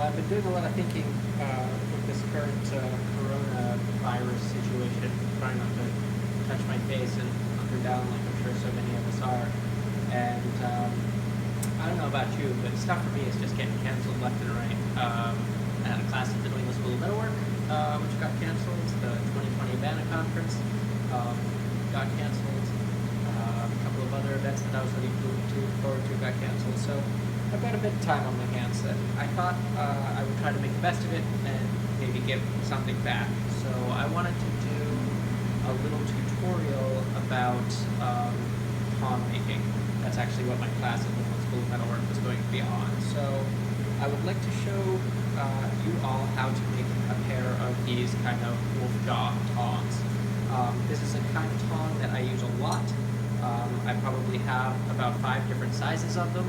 I've been doing a lot of thinking with this current coronavirus situation, trying not to touch my face and hunker down like I'm sure so many of us are. And I don't know about you, but stuff for me is just getting canceled left and right. I had a class at the New England School of Metalwork, which got canceled. The 2020 Havana Conference got canceled. A couple of other events that I was looking forward to got canceled. So I've got a bit of time on my hands that I thought I would try to make the best of it and maybe give something back. So I wanted to do a little tutorial about tong making. That's actually what my class at the School of Metalwork was going to be on. So I would like to show you all how to make a pair of these kind of wolf jaw tongs. This is a kind of tong that I use a lot. I probably have about 5 different sizes of them.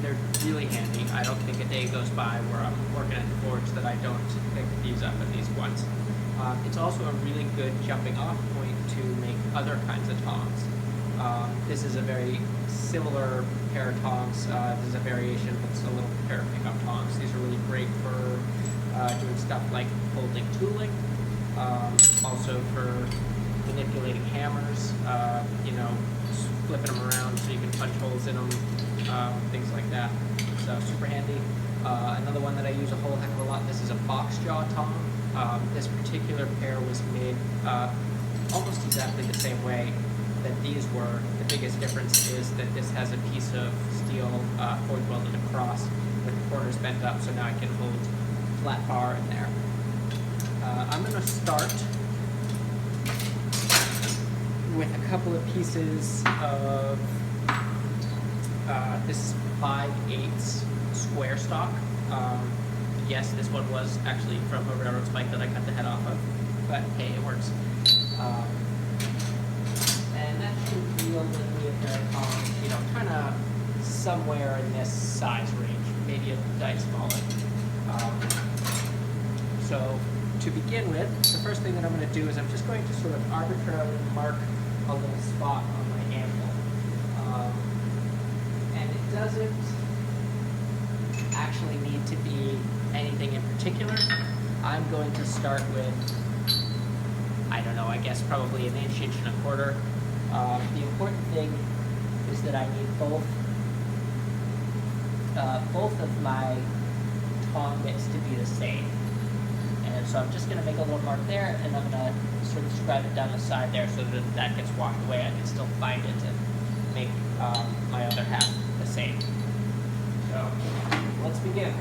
They're really handy. I don't think a day goes by where I'm working at the forge that I don't pick these up at least once. It's also a really good jumping off point to make other kinds of tongs. This is a very similar pair of tongs. This is a variation, but it's a little pair of pickup tongs. These are really great for doing stuff like folding tooling, also for manipulating hammers, flipping them around so you can punch holes in them, things like that. So super handy. Another one that I use a whole heck of a lot, this is a box jaw tong. This particular pair was made almost exactly the same way that these were. The biggest difference is that this has a piece of steel forge welded across with the corners bent up, so now I can hold flat bar in there. I'm going to start with a couple of pieces of this 5/8 square stock. Yes, this one was actually from a railroad spike that I cut the head off of, but hey, it works. And that should yield me a pair of tongs, kind of somewhere in this size range, maybe a dice smaller. So to begin with, the first thing that I'm going to do is I'm just going to sort of arbitrarily mark a little spot on my anvil. And it doesn't actually need to be anything in particular. I'm going to start with, I don't know, I guess probably an inch, inch and a quarter. The important thing is that I need both of my tong bits to be the same. And so I'm just going to make a little mark there, and I'm going to sort of spread it down the side there so that that gets washed away. I can still find it and make my other half the same. So let's begin.